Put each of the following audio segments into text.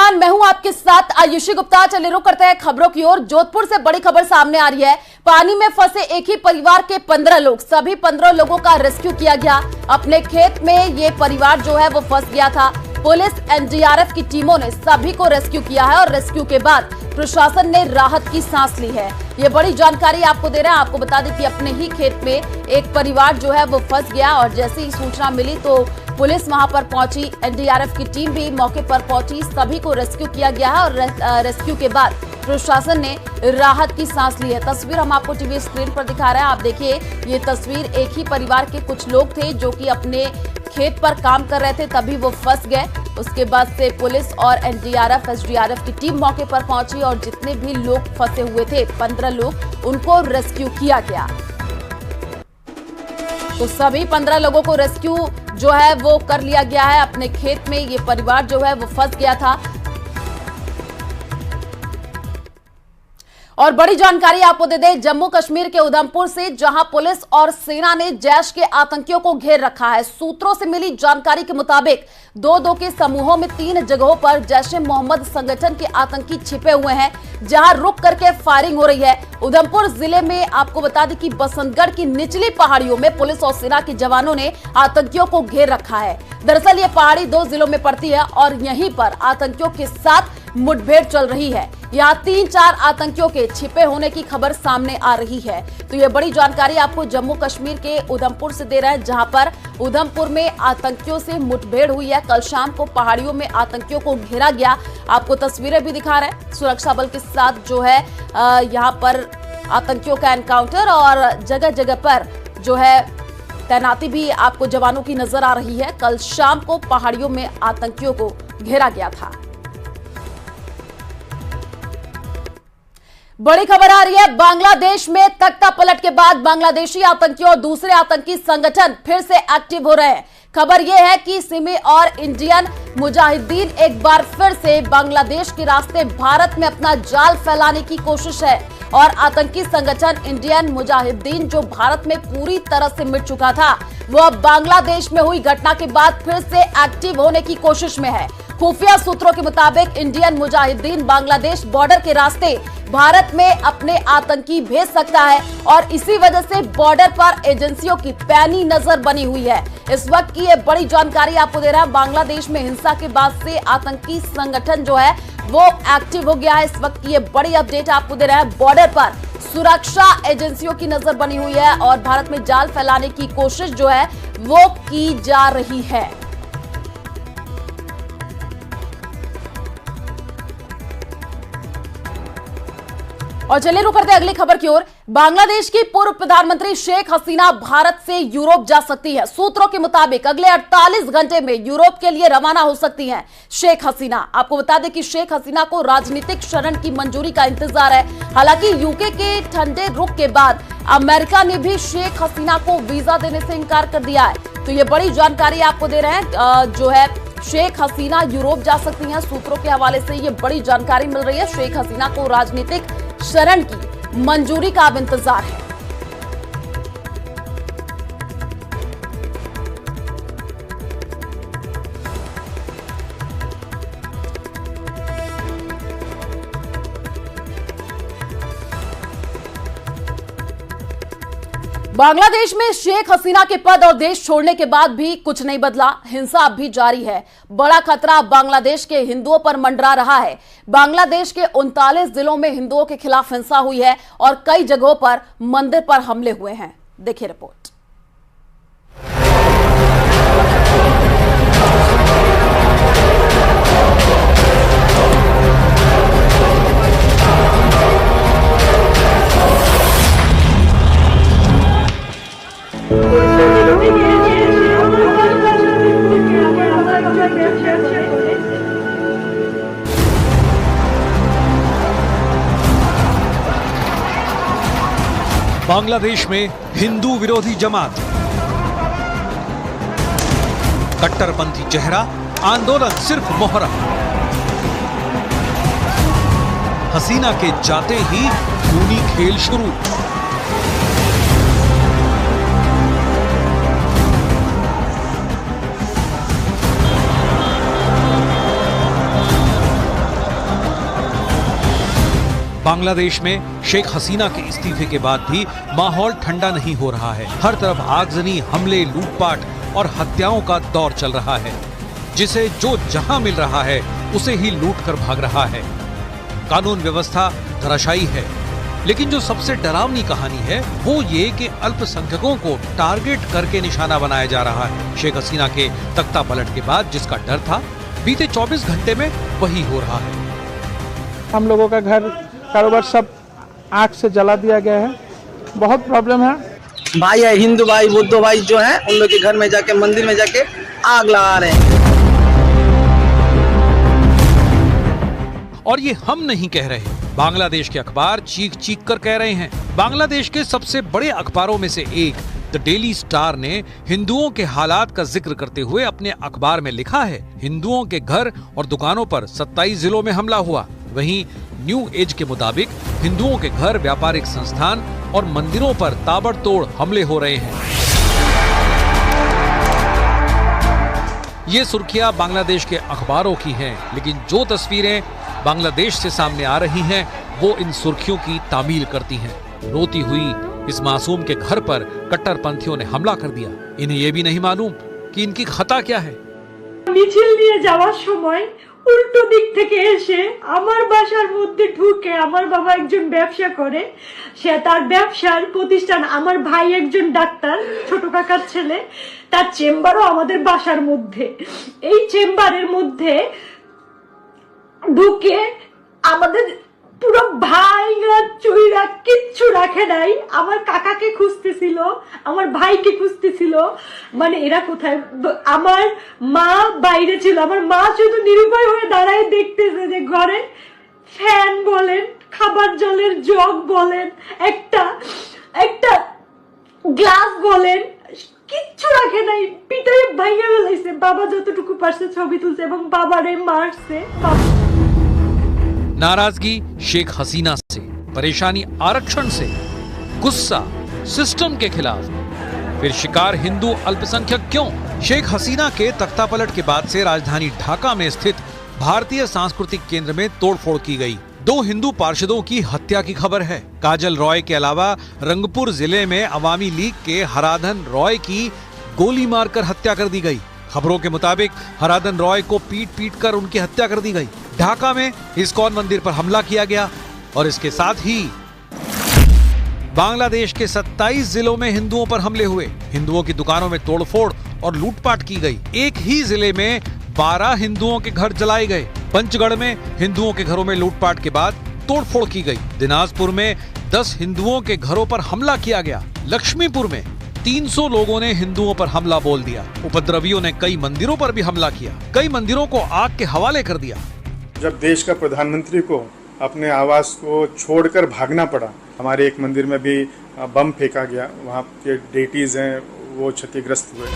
नमस्कार, मैं हूं आपके साथ आयुषी गुप्ता। चलिए रुक करते हैं खबरों की ओर। जोधपुर से बड़ी खबर सामने आ रही है। पानी में फंसे एक ही परिवार के 15 लोग, सभी 15 लोगों का रेस्क्यू किया गया। अपने खेत में ये परिवार जो है वो फंस गया था। पुलिस, एनडीआरएफ की टीमों ने सभी को रेस्क्यू किया है और रेस्क्यू के बाद प्रशासन ने राहत की सांस ली है। ये बड़ी जानकारी आपको दे रहे हैं। आपको बता दें कि अपने ही खेत में एक परिवार जो है वो फंस गया और जैसे ही सूचना मिली तो पुलिस वहां पर पहुंची, एनडीआरएफ की टीम भी मौके पर पहुंची, सभी को रेस्क्यू किया गया है और रेस्क्यू के बाद प्रशासन ने राहत की सांस ली है। तस्वीर हम आपको टीवी स्क्रीन पर दिखा रहे हैं। आप देखिए, ये तस्वीर एक ही परिवार के कुछ लोग थे जो कि अपने खेत पर काम कर रहे थे, तभी वो फंस गए। उसके बाद से पुलिस और एनडीआरएफ, एसडीआरएफ की टीम मौके पर पहुंची और जितने भी लोग फंसे हुए थे 15 लोग, उनको रेस्क्यू किया गया। तो सभी 15 लोगों को रेस्क्यू जो है वो कर लिया गया है। अपने खेत में ये परिवार जो है वो फंस गया था। और बड़ी जानकारी आपको दे दें जम्मू कश्मीर के उधमपुर से, जहां पुलिस और सेना ने जैश के आतंकियों को घेर रखा है। सूत्रों से मिली जानकारी के मुताबिक दो के समूहों में 3 जगहों पर जैश-ए मोहम्मद संगठन के आतंकी छिपे हुए हैं, जहां रुक करके फायरिंग हो रही है। उधमपुर जिले में आपको बता दें कि बसंतगढ़ की निचली पहाड़ियों में पुलिस और सेना के जवानों ने आतंकियों को घेर रखा है। दरअसल ये पहाड़ी 2 जिलों में पड़ती है और यहीं पर आतंकियों के साथ मुठभेड़ चल रही है। यहाँ 3-4 आतंकियों के छिपे होने की खबर सामने आ रही है। तो ये बड़ी जानकारी आपको जम्मू कश्मीर के उधमपुर से दे रहे हैं, जहां पर उधमपुर में आतंकियों से मुठभेड़ हुई है। कल शाम को पहाड़ियों में आतंकियों को घेरा गया। आपको तस्वीरें भी दिखा रहे हैं। सुरक्षा बल के साथ जो है यहाँ पर आतंकियों का एनकाउंटर और जगह जगह पर जो है तैनाती भी आपको जवानों की नजर आ रही है। कल शाम को पहाड़ियों में आतंकियों को घेरा गया था। बड़ी खबर आ रही है बांग्लादेश में। तख्ता पलट के बाद बांग्लादेशी आतंकियों और दूसरे आतंकी संगठन फिर से एक्टिव हो रहे हैं। खबर यह है कि सिमी और इंडियन मुजाहिदीन एक बार फिर से बांग्लादेश के रास्ते भारत में अपना जाल फैलाने की कोशिश है और आतंकी संगठन इंडियन मुजाहिदीन जो भारत में पूरी तरह से मिट चुका था, वो अब बांग्लादेश में हुई घटना के बाद फिर से एक्टिव होने की कोशिश में है। खुफिया सूत्रों के मुताबिक इंडियन मुजाहिदीन बांग्लादेश बॉर्डर के रास्ते भारत में अपने आतंकी भेज सकता है और इसी वजह से बॉर्डर पर एजेंसियों की पैनी नजर बनी हुई है। इस वक्त की ये बड़ी जानकारी आपको दे रहा है। बांग्लादेश में हिंसा के बाद से आतंकी संगठन जो है वो एक्टिव हो गया है। इस वक्त की ये बड़ी अपडेट आपको दे रहा है। बॉर्डर पर सुरक्षा एजेंसियों की नजर बनी हुई है और भारत में जाल फैलाने की कोशिश जो है वो की जा रही है। और चलिए रुक करते हैं अगली खबर की ओर। बांग्लादेश की पूर्व प्रधानमंत्री शेख हसीना भारत से यूरोप जा सकती है। सूत्रों के मुताबिक अगले 48 घंटे में यूरोप के लिए रवाना हो सकती हैं शेख हसीना। आपको बता दें कि शेख हसीना को राजनीतिक शरण की मंजूरी का इंतजार है। हालांकि यूके के ठंडे रुख के बाद अमेरिका ने भी शेख हसीना को वीजा देने से इनकार कर दिया है। तो ये बड़ी जानकारी आपको दे रहे हैं। जो है शेख हसीना यूरोप जा सकती हैं। सूत्रों के हवाले से ये बड़ी जानकारी मिल रही है। शेख हसीना को राजनीतिक शरण की मंजूरी का अब इंतजार है। बांग्लादेश में शेख हसीना के पद और देश छोड़ने के बाद भी कुछ नहीं बदला। हिंसा अब भी जारी है। बड़ा खतरा बांग्लादेश के हिंदुओं पर मंडरा रहा है। बांग्लादेश के 39 जिलों में हिंदुओं के खिलाफ हिंसा हुई है और कई जगहों पर मंदिर पर हमले हुए हैं। देखिए रिपोर्ट। बांग्लादेश में हिंदू विरोधी जमात, कट्टरपंथी चेहरा, आंदोलन सिर्फ मोहरम। हसीना के जाते ही खूनी खेल शुरू। बांग्लादेश में शेख हसीना के इस्तीफे के बाद भी माहौल ठंडा नहीं हो रहा है। हर तरफ आगजनी, हमले, लूटपाट और हत्याओं का दौर चल रहा है, जिसे जो जहां मिल रहा है उसे ही लूट कर भाग रहा है। कानून व्यवस्था धराशायी है। लेकिन जो सबसे डरावनी कहानी है वो ये कि अल्पसंख्यकों को टारगेट करके निशाना बनाया जा रहा है। शेख हसीना के तख्ता पलट के बाद जिसका डर था, बीते 24 घंटे में वही हो रहा है। हम लोगों का घर कारोबार सब आग से जला दिया गया है। बहुत प्रॉब्लम है। भाई है, हिंदू भाई, बुद्ध भाई जो है, उन लोग के घर में जाके, मंदिर में जाके आग लगा रहे हैं। और ये हम नहीं कह रहे, बांग्लादेश के अखबार चीख चीख कर कह रहे हैं। बांग्लादेश के सबसे बड़े अखबारों में से एक द डेली स्टार ने हिंदुओं के हालात का जिक्र करते हुए अपने अखबार में लिखा है, हिंदुओं के घर और दुकानों पर 27 जिलों में हमला हुआ। वहीं न्यू एज के मुताबिक हिंदुओं के घर, व्यापारिक संस्थान और मंदिरों पर ताबड़तोड़ हमले हो रहे हैं। ये सुर्खियां बांग्लादेश के अखबारों की हैं, लेकिन जो तस्वीरें बांग्लादेश से सामने आ रही हैं वो इन सुर्खियों की तामील करती हैं। रोती हुई इस मासूम के घर पर कट्टरपंथियों ने हमला कर दिया। इन्हें ये भी नहीं मालूम कि इनकी खता क्या है। মিছিল নিয়ে যাওয়ার সময় উল্টো দিক থেকে এসে আমার বাসার মধ্যে ঢুকে, আমার বাবা একজন ব্যবসা করে, সে তার ব্যবসার প্রতিষ্ঠান, আমার ভাই একজন ডাক্তার, ছোট কাকার ছেলে, তার চেম্বারও আমাদের বাসার মধ্যে। এই চেম্বারের মধ্যে ঢুকে আমাদের পুরো ভাইরা চুইরা কিচ্ছু রাখে নাই। আমার কাকাকে খুঁজতেছিল, আমার ভাইকে খুঁজতেছিল, মানে এরা কোথায়। আমার মা বাইরে ছিল, আমার মা শুধু নিরুপায় হয়ে দাঁড়ায় দেখতেছে যে ঘরে ফ্যান বলেন, খাবার জলের জগ বলেন, একটা গ্লাস বলেন, কিচ্ছু রাখে নাই। পিটাই ভাইয়া ফেলাইছে। বাবা যতটুকু পারছে ছবি তুলছে এবং বাবারে মারছে। नाराजगी शेख हसीना से, परेशानी आरक्षण से, गुस्सा सिस्टम के खिलाफ, फिर शिकार हिंदू अल्पसंख्यक क्यों? शेख हसीना के तख्तापलट के बाद से राजधानी ढाका में स्थित भारतीय सांस्कृतिक केंद्र में तोड़फोड़ की गई। 2 हिंदू पार्षदों की हत्या की खबर है। काजल रॉय के अलावा रंगपुर जिले में अवामी लीग के हराधन रॉय की गोली मारकर हत्या कर दी गई। खबरों के मुताबिक हराधन रॉय को पीट कर उनकी हत्या कर दी गई। ढाका में इस्कॉन मंदिर पर हमला किया गया और इसके साथ ही बांग्लादेश के 27 जिलों में हिंदुओं पर हमले हुए। हिंदुओं की दुकानों में तोड़फोड़ और लूटपाट की गई। एक ही जिले में 12 हिंदुओं के घर जलाए गए। पंचगढ़ में हिंदुओं के घरों में लूटपाट के बाद तोड़फोड़ की गई। दिनाजपुर में 10 हिंदुओं के घरों पर हमला किया गया। लक्ष्मीपुर में 300 लोगों ने हिंदुओं पर हमला बोल दिया। उपद्रवियों ने कई मंदिरों पर भी हमला किया, कई मंदिरों को आग के हवाले कर दिया। जब देश का प्रधानमंत्री को अपने आवास को छोड़कर भागना पड़ा, हमारे एक मंदिर में भी बम फेंका गया, वहाँ के डेटीज हैं वो क्षतिग्रस्त हुए।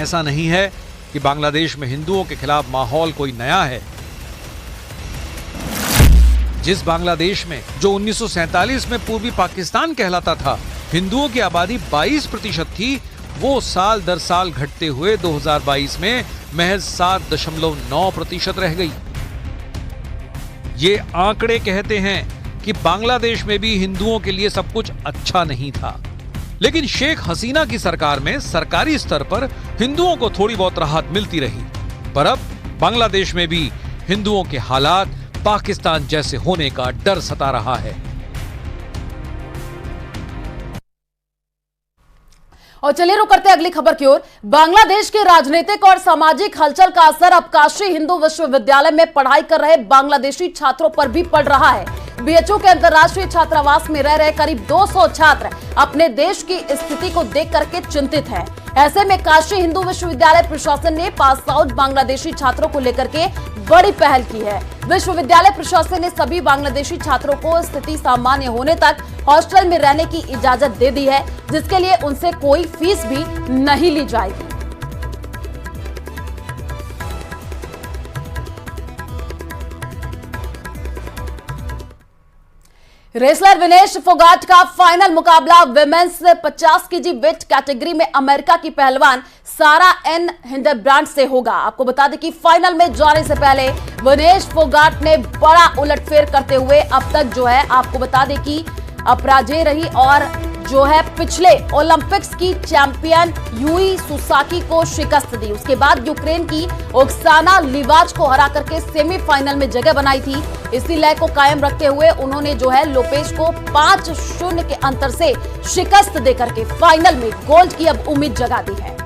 ऐसा नहीं है कि बांग्लादेश में हिंदुओं के खिलाफ माहौल कोई नया है। जिस बांग्लादेश में जो 1947 में पूर्वी पाकिस्तान कहलाता था, हिंदुओं की आबादी 22% थी, वो साल दर साल घटते हुए 2022 में महज 7.9% रह गई। ये आंकड़े कहते हैं कि बांग्लादेश में भी हिंदुओं के लिए सब कुछ अच्छा नहीं था। लेकिन शेख हसीना की सरकार में सरकारी स्तर पर हिंदुओं को थोड़ी बहुत राहत मिलती रही। पर अब बांग्लादेश में भी हिंदुओं के हालात पाकिस्तान जैसे होने का डर सता रहा है। और चलिए रुक करते हैं अगली खबर की ओर। बांग्लादेश के राजनीतिक और सामाजिक हलचल का असर अब काशी हिंदू विश्वविद्यालय में पढ़ाई कर रहे बांग्लादेशी छात्रों पर भी पड़ रहा है। बीएचयू के अंतर्राष्ट्रीय छात्रावास में रह रहे करीब 200 छात्र अपने देश की स्थिति को देख करके चिंतित हैं। ऐसे में काशी हिंदू विश्वविद्यालय प्रशासन ने पास आउट बांग्लादेशी छात्रों को लेकर के बड़ी पहल की है। विश्वविद्यालय प्रशासन ने सभी बांग्लादेशी छात्रों को स्थिति सामान्य होने तक हॉस्टल में रहने की इजाजत दे दी है, जिसके लिए उनसे कोई फीस भी नहीं ली जाएगी। रेसलर विनेश फोगाट का फाइनल मुकाबला विमेंस 50 केजी वेट कैटेगरी में अमेरिका की पहलवान सारा एन हिंडरब्रांड से होगा। आपको बता दें कि फाइनल में जाने से पहले विनेश फोगाट ने बड़ा उलटफेर करते हुए अब तक जो है आपको बता दें कि अपराजय रही और जो है पिछले ओलंपिक्स की चैंपियन यूई सुसाकी को शिकस्त दी। उसके बाद यूक्रेन की ओक्साना लिवाच को हरा करके सेमीफाइनल में जगह बनाई थी। इसी लय को कायम रखते हुए उन्होंने जो है लोपेज को 5-0 के अंतर से शिकस्त देकर के फाइनल में गोल्ड की अब उम्मीद जगा दी है।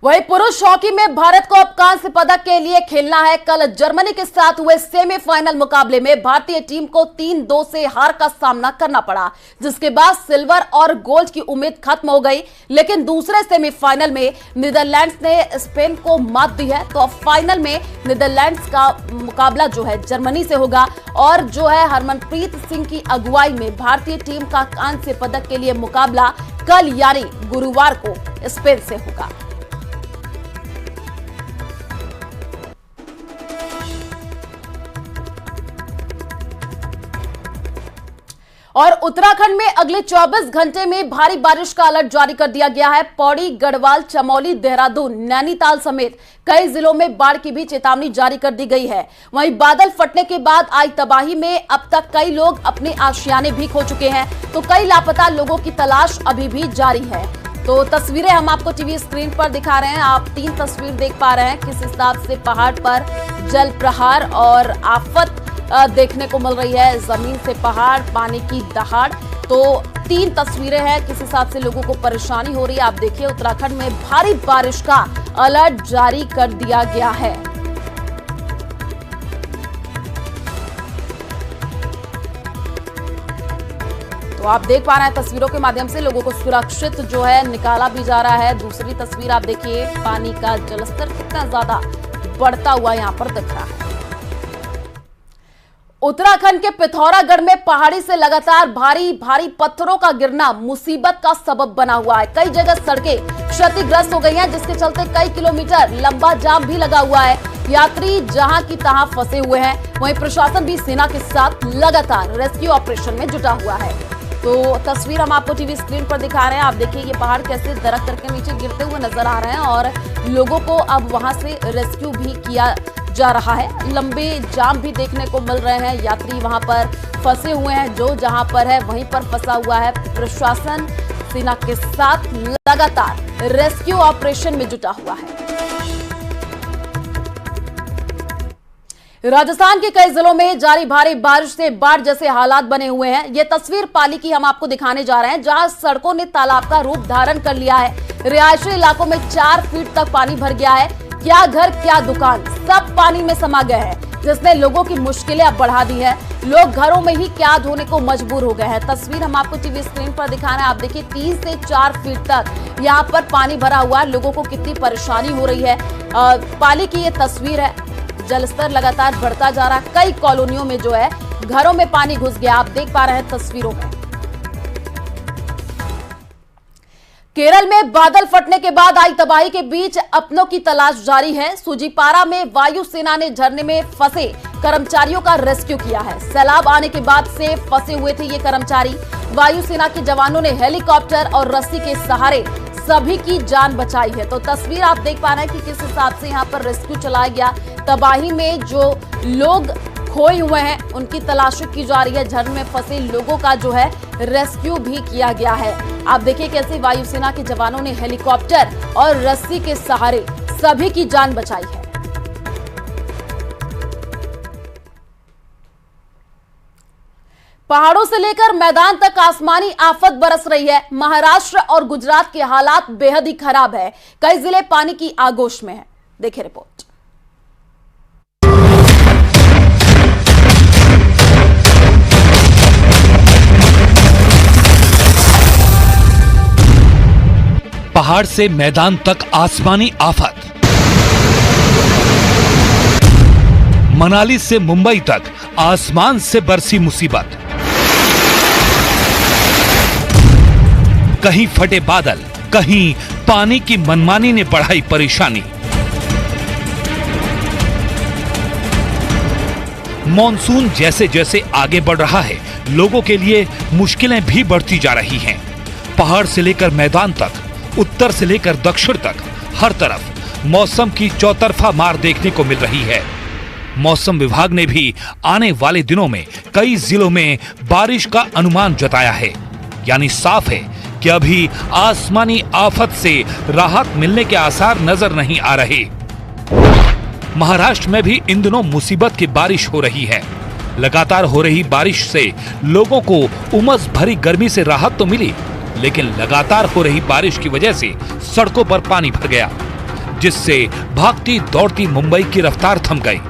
वहीं पुरुष हॉकी में भारत को अब कांस्य पदक के लिए खेलना है। कल जर्मनी के साथ हुए सेमीफाइनल मुकाबले में भारतीय टीम को 3-2 से हार का सामना करना पड़ा, जिसके बाद सिल्वर और गोल्ड की उम्मीद खत्म हो गई। लेकिन दूसरे सेमीफाइनल में नीदरलैंड्स ने स्पेन को मात दी है, तो अब फाइनल में नीदरलैंड्स का मुकाबला जो है जर्मनी से होगा और जो है हरमनप्रीत सिंह की अगुवाई में भारतीय टीम का कांस्य पदक के लिए मुकाबला कल यानी गुरुवार को स्पेन से होगा। और उत्तराखंड में अगले 24 घंटे में भारी बारिश का अलर्ट जारी कर दिया गया है। पौड़ी, गढ़वाल, चमोली, देहरादून, नैनीताल समेत कई जिलों में बाढ़ की भी चेतावनी जारी कर दी गई है। वहीं बादल फटने के बाद आई तबाही में अब तक कई लोग अपने आशियाने भी खो चुके हैं, तो कई लापता लोगों की तलाश अभी भी जारी है। तो तस्वीरें हम आपको टीवी स्क्रीन पर दिखा रहे हैं। आप 3 तस्वीर देख पा रहे हैं किस हिसाब से पहाड़ पर जल प्रहार और आफत देखने को मिल रही है। जमीन से पहाड़, पानी की दहाड़, तो 3 तस्वीरें हैं किस हिसाब से लोगों को परेशानी हो रही है। आप देखिए उत्तराखंड में भारी बारिश का अलर्ट जारी कर दिया गया है। तो आप देख पा रहे हैं तस्वीरों के माध्यम से लोगों को सुरक्षित जो है निकाला भी जा रहा है। दूसरी तस्वीर आप देखिए, पानी का जलस्तर कितना ज्यादा बढ़ता हुआ यहां पर दिख रहा है। उत्तराखंड के पिथौरागढ़ में पहाड़ी से लगातार भारी पत्थरों का गिरना मुसीबत का सबब बना हुआ है। कई जगह सड़कें क्षतिग्रस्त हो गई हैं, जिसके चलते कई किलोमीटर लंबा जाम भी लगा हुआ है। यात्री जहां की तहां फंसे हुए हैं। वहीं प्रशासन भी सेना के साथ लगातार रेस्क्यू ऑपरेशन में जुटा हुआ है। तो तस्वीर हम आपको टीवी स्क्रीन पर दिखा रहे हैं। आप देखिए ये पहाड़ कैसे दरख्त के नीचे गिरते हुए नजर आ रहे हैं और लोगों को अब वहां से रेस्क्यू भी किया जा रहा है। लंबे जाम भी देखने को मिल रहे हैं। यात्री वहां पर फंसे हुए हैं, जो जहां पर है वहीं पर फंसा हुआ है। प्रशासन सेना के साथ लगातार रेस्क्यू ऑपरेशन में जुटा हुआ है। राजस्थान के कई जिलों में जारी भारी बारिश से बाढ़ जैसे हालात बने हुए हैं। ये तस्वीर पाली की हम आपको दिखाने जा रहे हैं, जहां सड़कों ने तालाब का रूप धारण कर लिया है। रिहायशी इलाकों में 4 फीट तक पानी भर गया है। क्या घर क्या दुकान सब पानी में समा गए हैं, जिसने लोगों की मुश्किलें अब बढ़ा दी है। लोग घरों में ही क्या धोने को मजबूर हो गए हैं। तस्वीर हम आपको टीवी स्क्रीन पर दिखा रहे हैं। आप देखिए 3 से 4 फीट तक यहाँ पर पानी भरा हुआ है। लोगों को कितनी परेशानी हो रही है। पाली की ये तस्वीर है। जलस्तर लगातार बढ़ता जा रहा है। कई कॉलोनियों में जो है घरों में पानी घुस गया। आप देख पा रहे हैं तस्वीरों में। केरल में बादल फटने के बाद आई तबाही के बीच अपनों की तलाश जारी है। सुजीपारा में वायुसेना ने झरने में फंसे कर्मचारियों का रेस्क्यू किया है। सैलाब आने के बाद से फंसे हुए थे ये कर्मचारी। वायुसेना के जवानों ने हेलीकॉप्टर और रस्सी के सहारे सभी की जान बचाई है। तो तस्वीर आप देख पा रहे हैं कि किस हिसाब से यहाँ पर रेस्क्यू चलाया गया। तबाही में जो लोग खोए हुए हैं उनकी तलाशी की जा रही है। झरने में फंसे लोगों का जो है रेस्क्यू भी किया गया है। आप देखिए कैसे वायुसेना के जवानों ने हेलीकॉप्टर और रस्सी के सहारे सभी की जान बचाई है। पहाड़ों से लेकर मैदान तक आसमानी आफत बरस रही है। महाराष्ट्र और गुजरात के हालात बेहद ही खराब है। कई जिले पानी की आगोश में हैं। देखिए रिपोर्ट। पहाड़ से मैदान तक आसमानी आफत। मनाली से मुंबई तक आसमान से बरसी मुसीबत। कहीं फटे बादल, कहीं पानी की मनमानी ने बढ़ाई परेशानी। मॉनसून जैसे जैसे आगे बढ़ रहा है, लोगों के लिए मुश्किलें भी बढ़ती जा रही हैं। पहाड़ से लेकर मैदान तक, उत्तर से लेकर दक्षिण तक, हर तरफ मौसम की चौतरफा मार देखने को मिल रही है। मौसम विभाग ने भी आने वाले दिनों में कई जिलों में बारिश का अनुमान जताया है। यानी साफ है कि अभी आसमानी आफत से राहत मिलने के आसार नजर नहीं आ रहे। महाराष्ट्र में भी इन दिनों मुसीबत की बारिश हो रही है। लगातार हो रही बारिश से लोगों को उमस भरी गर्मी से राहत तो मिली, लेकिन लगातार हो रही बारिश की वजह से सड़कों पर पानी भर गया, जिससे भागती दौड़ती मुंबई की रफ्तार थम गई।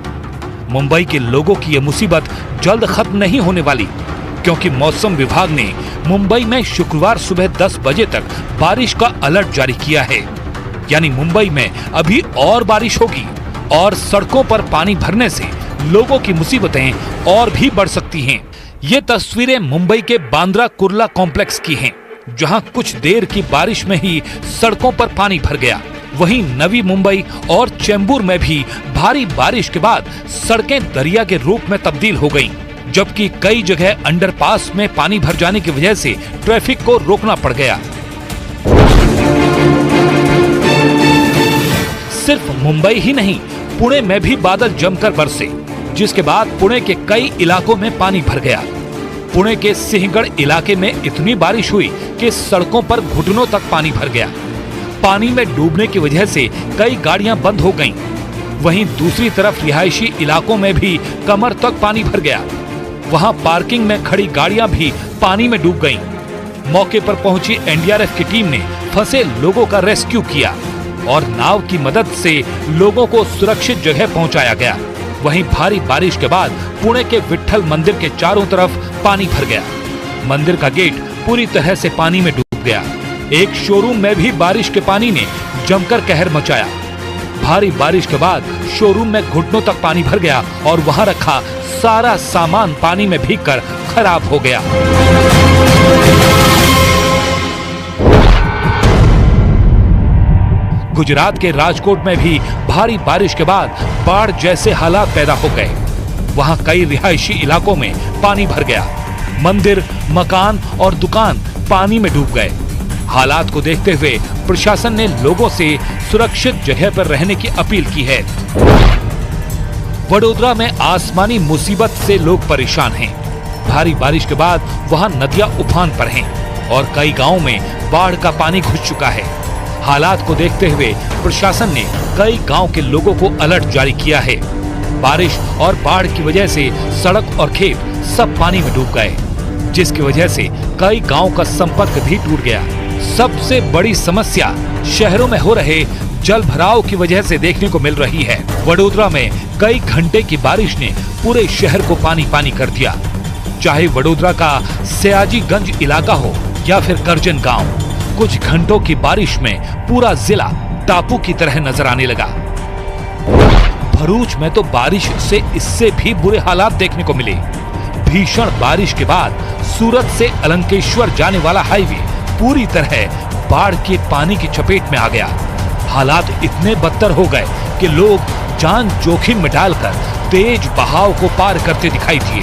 मुंबई के लोगों की यह मुसीबत जल्द खत्म नहीं होने वाली, क्योंकि मौसम विभाग ने मुंबई में शुक्रवार सुबह 10 बजे तक बारिश का अलर्ट जारी किया है। यानी मुंबई में अभी और बारिश होगी और सड़कों पर पानी भरने से लोगों की मुसीबतें और भी बढ़ सकती हैं। ये तस्वीरें मुंबई के बांद्रा कुर्ला कॉम्प्लेक्स की हैं, जहां कुछ देर की बारिश में ही सड़कों पर पानी भर गया। वहीं नवी मुंबई और चेंबूर में भी भारी बारिश के बाद सड़कें दरिया के रूप में तब्दील हो गईं, जबकि कई जगह अंडरपास में पानी भर जाने की वजह से ट्रैफिक को रोकना पड़ गया। सिर्फ मुंबई ही नहीं, पुणे में भी बादल जमकर बरसे, जिसके बाद पुणे के कई इलाकों में पानी भर गया। पुणे के सिंहगढ़ इलाके में इतनी बारिश हुई कि सड़कों पर घुटनों तक पानी भर गया। पानी में डूबने की वजह से कई गाड़ियां बंद हो गईं। वहीं दूसरी तरफ रिहायशी इलाकों में भी कमर तक पानी भर गया। वहां पार्किंग में खड़ी गाड़ियां भी पानी में डूब गईं। मौके पर पहुंची एनडीआरएफ की टीम ने फंसे लोगों का रेस्क्यू किया और नाव की मदद से लोगों को सुरक्षित जगह पहुंचाया गया। वहीं भारी बारिश के बाद पुणे के विट्ठल मंदिर के चारों तरफ पानी भर गया। मंदिर का गेट पूरी तरह से पानी में डूब गया। एक शोरूम में भी बारिश के पानी ने जमकर कहर मचाया। भारी बारिश के बाद शोरूम में घुटनों तक पानी भर गया और वहां रखा सारा सामान पानी में भीगकर खराब हो गया। गुजरात के राजकोट में भी भारी बारिश के बाद बाढ़ जैसे हालात पैदा हो गए। वहां कई रिहायशी इलाकों में पानी भर गया। मंदिर, मकान और दुकान पानी में डूब गए। हालात को देखते हुए प्रशासन ने लोगों से सुरक्षित जगह पर रहने की अपील की है। वडोदरा में आसमानी मुसीबत से लोग परेशान हैं। भारी बारिश के बाद वहां नदियां उफान पर हैं और कई गांवों में बाढ़ का पानी घुस चुका है। हालात को देखते हुए प्रशासन ने कई गांव के लोगों को अलर्ट जारी किया है। बारिश और बाढ़ की वजह से सड़क और खेत सब पानी में डूब गए, जिसकी वजह से कई गांव का संपर्क भी टूट गया। सबसे बड़ी समस्या शहरों में हो रहे जल भराव की वजह से देखने को मिल रही है। वडोदरा में कई घंटे की बारिश ने पूरे शहर को पानी पानी कर दिया। चाहे वडोदरा का सयाजीगंज इलाका हो या फिर करजन गांव, कुछ घंटों की बारिश में पूरा जिला टापू की तरह नजर आने लगा। भरूच में तो बारिश से इससे भी बुरे हालात देखने को मिले। भीषण बारिश के बाद सूरत से अलंकेश्वर जाने वाला हाईवे पूरी तरह बाढ़ के पानी की चपेट में आ गया। हालात इतने बदतर हो गए कि लोग जान जोखिम में डालकर तेज बहाव को पार करते दिखाई दिए।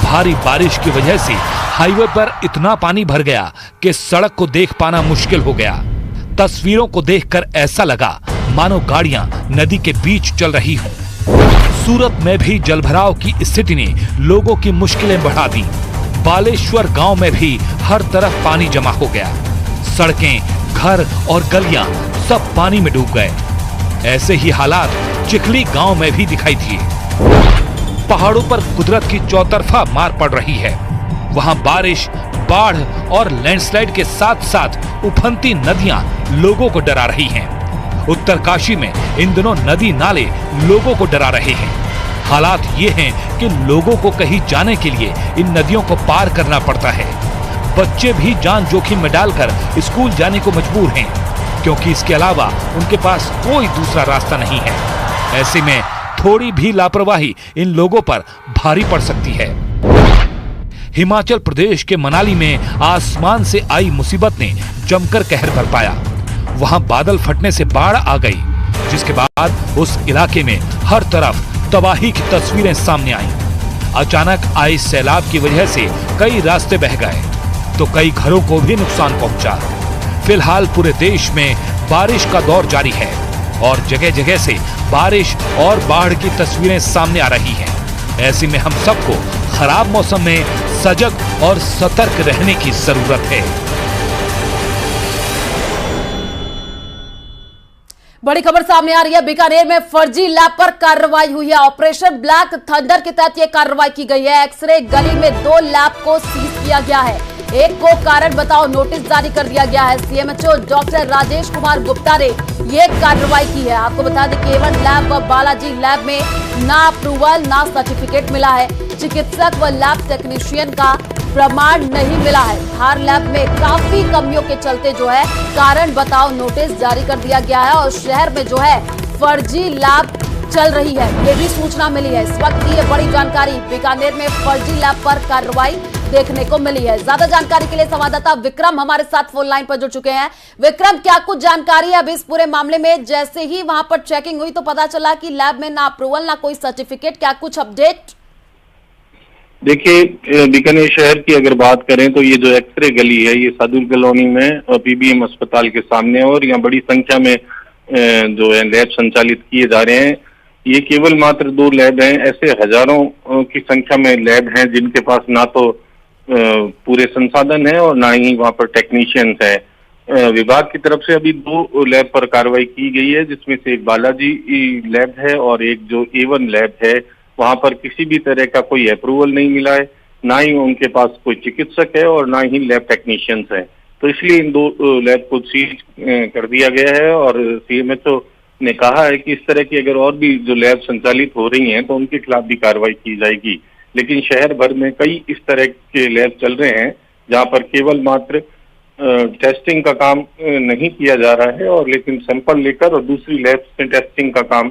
भारी बारिश की वजह से हाईवे पर इतना पानी भर गया कि सड़क को देख पाना मुश्किल हो गया। तस्वीरों को देखकर ऐसा लगा मानो गाड़ियां नदी के बीच चल रही हों। सूरत में भी जलभराव की स्थिति ने लोगों की मुश्किलें बढ़ा दी। बालेश्वर गांव में भी हर तरफ पानी जमा हो गया। सड़कें, घर और गलियां सब पानी में डूब गए। ऐसे ही हालात चिखली गांव में भी दिखाई दिए। पहाड़ों पर कुदरत की चौतरफा मार पड़ रही है। वहां बारिश, बाढ़ और लैंडस्लाइड के साथ साथ उफनती नदियां लोगों को डरा रही हैं। उत्तरकाशी में इन दिनों नदी नाले लोगों को डरा रहे हैं। हालात ये हैं कि लोगों को कहीं जाने के लिए इन नदियों को पार करना पड़ता है। बच्चे भी जान जोखिम में डालकर स्कूल जाने को मजबूर हैं, क्योंकि इसके अलावा उनके पास कोई दूसरा रास्ता नहीं है। ऐसे में थोड़ी भी लापरवाही इन लोगों पर भारी पड़ सकती है। हिमाचल प्रदेश के मनाली में आसमान से आई मुसीबत ने जमकर कहर बरपाया। वहां बादल फटने से बाढ़ आ गई, जिसके बाद उस इलाके में हर तरफ तबाही की तस्वीरें सामने आईं। अचानक आए सैलाब की वजह से कई रास्ते बह गए तो कई घरों को भी नुकसान पहुंचा। फिलहाल पूरे देश में बारिश का दौर जारी है और जगह जगह से बारिश और बाढ़ की तस्वीरें सामने आ रही हैं। ऐसे में हम सबको खराब मौसम में सजग और सतर्क रहने की जरूरत है। बड़ी खबर सामने आ रही है। बीकानेर में फर्जी लैब पर कार्रवाई हुई है। ऑपरेशन ब्लैक थंडर के तहत यह कार्रवाई की गई है। एक्सरे गली में 2 लैब को सीज किया गया है। एक को कारण बताओ नोटिस जारी कर दिया गया है। सीएमएचओ डॉक्टर राजेश कुमार गुप्ता ने ये कार्रवाई की है। आपको बता दें कि A1 लैब व बालाजी लैब में ना अप्रूवल ना सर्टिफिकेट मिला है। चिकित्सक व लैब टेक्नीशियन का प्रमाण नहीं मिला है। धार लैब में काफी कमियों के चलते जो है कारण बताओ नोटिस जारी कर दिया गया है और शहर में जो है फर्जी लैब चल रही है, ये भी सूचना मिली है। इस वक्त की ये बड़ी जानकारी, बीकानेर में फर्जी लैब पर कार्रवाई देखने को मिली है। ज्यादा जानकारी के लिए संवाददाता विक्रम हमारे साथ फोन लाइन पर जुड़ चुके हैं। विक्रम, क्या कुछ जानकारी है अभी इस पूरे मामले में? जैसे ही वहां पर चेकिंग हुई तो पता चला कि लैब में ना अप्रूवल ना कोई सर्टिफिकेट, क्या कुछ अपडेट? देखिए, बीकानेर शहर की अगर बात करें तो ये जो एक्सरे गली है ये सादुल कॉलोनी में पीबीएम अस्पताल के सामने और यहाँ बड़ी संख्या में जो है लैब संचालित किए जा रहे हैं। ये केवल मात्र 2 लैब हैं, ऐसे हजारों की संख्या में लैब हैं जिनके पास ना तो पूरे संसाधन है और ना ही वहाँ पर टेक्नीशियंस है। विभाग की तरफ से अभी 2 लैब पर कार्रवाई की गई है, जिसमें से एक बालाजी लैब है और एक जो A1 लैब है वहाँ पर किसी भी तरह का कोई अप्रूवल नहीं मिला है, ना ही उनके पास कोई चिकित्सक है और ना ही लैब टेक्नीशियंस है। तो इसलिए इन 2 लैब को सीज कर दिया गया है और सीएमएचओ ने कहा है कि इस तरह की अगर और भी जो लैब संचालित हो रही हैं तो उनके खिलाफ भी कार्रवाई की जाएगी। लेकिन शहर भर में कई इस तरह के लैब चल रहे हैं जहां पर केवल मात्र टेस्टिंग का काम नहीं किया जा रहा है और लेकिन सैंपल लेकर और दूसरी लैब से टेस्टिंग का काम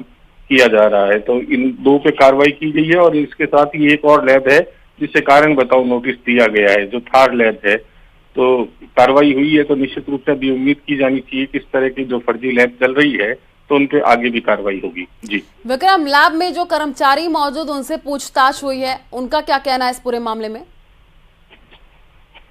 किया जा रहा है। तो इन 2 पे कार्रवाई की गई है और इसके साथ ही एक और लैब है जिसे कारण बताओ नोटिस दिया गया है, जो थार लैब है। तो कार्रवाई हुई है तो निश्चित रूप से अभी उम्मीद की जानी चाहिए कि इस तरह की जो फर्जी लैब चल रही है तो उन पे आगे भी कार्रवाई होगी। जी विक्रम, लैब में जो कर्मचारी मौजूद उनसे पूछताछ हुई है, उनका क्या कहना है इस पूरे मामले में?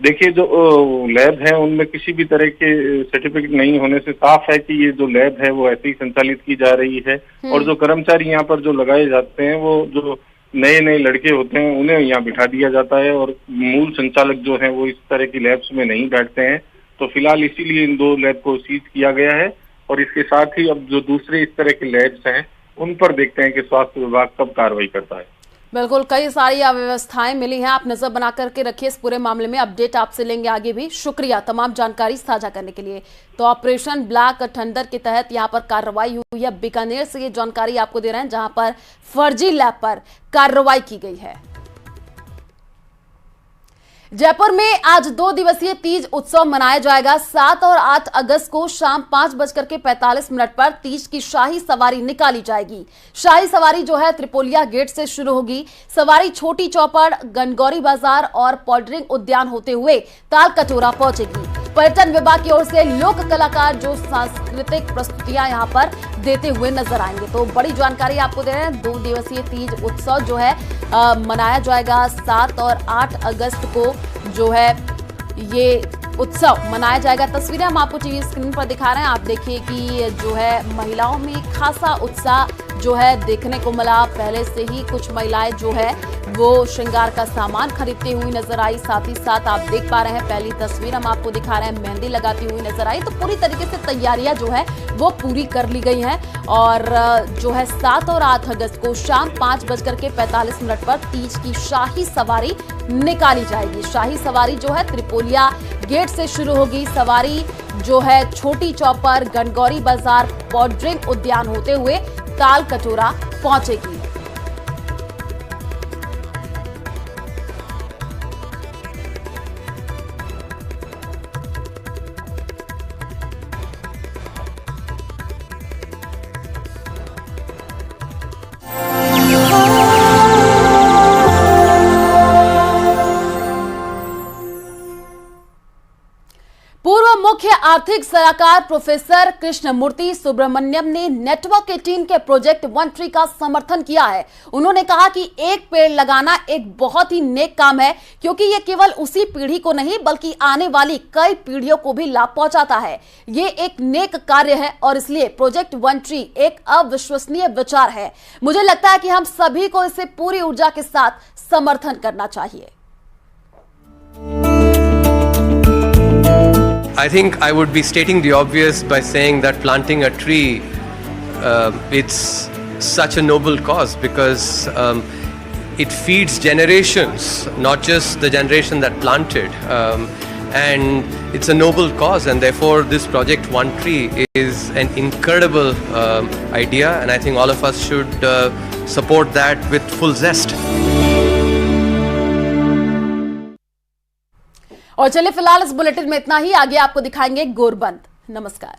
देखिए, जो लैब है उनमें किसी भी तरह के सर्टिफिकेट नहीं होने से साफ है कि ये जो लैब है वो ऐसे ही संचालित की जा रही है। और जो कर्मचारी यहाँ पर जो लगाए जाते हैं वो जो नए नए लड़के होते हैं उन्हें यहाँ बिठा दिया जाता है और मूल संचालक जो है वो इस तरह की लैब्स में नहीं बैठते हैं। तो फिलहाल इसीलिए इन 2 लैब को सीज किया गया है और इसके साथ ही अब जो दूसरे इस तरह के लैब्स हैं उन पर देखते हैं कि स्वास्थ्य विभाग कब कार्रवाई करता है। बिल्कुल, कई सारी अव्यवस्थाएं मिली हैं। आप नजर बना करके रखिए इस पूरे मामले में। अपडेट आपसे लेंगे आगे भी। शुक्रिया तमाम जानकारी साझा करने के लिए। तो ऑपरेशन ब्लैक थंडर के तहत यहां पर कार्रवाई हुई है। बीकानेर से ये जानकारी आपको दे रहे हैं जहां पर फर्जी लैब पर कार्रवाई की गई है। जयपुर में आज 2 दिवसीय तीज उत्सव मनाया जाएगा। 7 और 8 अगस्त को शाम 5:45 पर तीज की शाही सवारी निकाली जाएगी। शाही सवारी जो है त्रिपोलिया गेट से शुरू होगी। सवारी छोटी चौपड़, गनगौरी बाजार और पॉल्ड्रिंग उद्यान होते हुए ताल कटोरा पहुंचेगी। पर्यटन विभाग की ओर से लोक कलाकार जो सांस्कृतिक प्रस्तुतियां यहां पर देते हुए नजर आएंगे। तो बड़ी जानकारी आपको दे रहे हैं। 2 दिवसीय तीज उत्सव जो है मनाया जाएगा। 7 और 8 अगस्त को जो है ये उत्सव मनाया जाएगा। तस्वीरें हम आपको टीवी स्क्रीन पर दिखा रहे हैं। आप देखिए कि जो है महिलाओं में खासा उत्साह जो है देखने को मिला। पहले से ही कुछ महिलाएं जो है वो श्रृंगार का सामान खरीदती हुई नजर आई। साथ ही साथ आप देख पा रहे हैं, पहली तस्वीर हम आपको दिखा रहे हैं, मेहंदी लगाती हुई नजर आई। तो पूरी तरीके से तैयारियां जो है वो पूरी कर ली गई हैं और जो है 7 और 8 अगस्त को शाम 5:45 पर तीज की शाही सवारी निकाली जाएगी। शाही सवारी जो है त्रिपोलिया गेट से शुरू होगी। सवारी जो है छोटी चौपर, गनगौरी बाजार, पॉल्ड्रिंग उद्यान होते हुए ताल कटोरा पहुंचेगी। आर्थिक सलाहकार प्रोफेसर कृष्णमूर्ति सुब्रमण्यम ने नेटवर्क 18 के प्रोजेक्ट वन ट्री का समर्थन किया है। उन्होंने कहा कि एक पेड़ लगाना एक बहुत ही नेक काम है, क्योंकि यह केवल उसी पीढ़ी को नहीं बल्कि आने वाली कई पीढ़ियों को भी लाभ पहुंचाता है। ये एक नेक कार्य है और इसलिए प्रोजेक्ट वन ट्री एक अविश्वसनीय विचार है। मुझे लगता है कि हम सभी को इसे पूरी ऊर्जा के साथ समर्थन करना चाहिए। I think I would be stating the obvious by saying that planting a tree, it's such a noble cause because it feeds generations, not just the generation that planted. And it's a noble cause, and therefore this project One Tree is an incredible idea, and I think all of us should support that with full zest. और चलिए फिलहाल इस bulletin में इतना ही। आगे आपको दिखाएंगे गोरबंद। नमस्कार।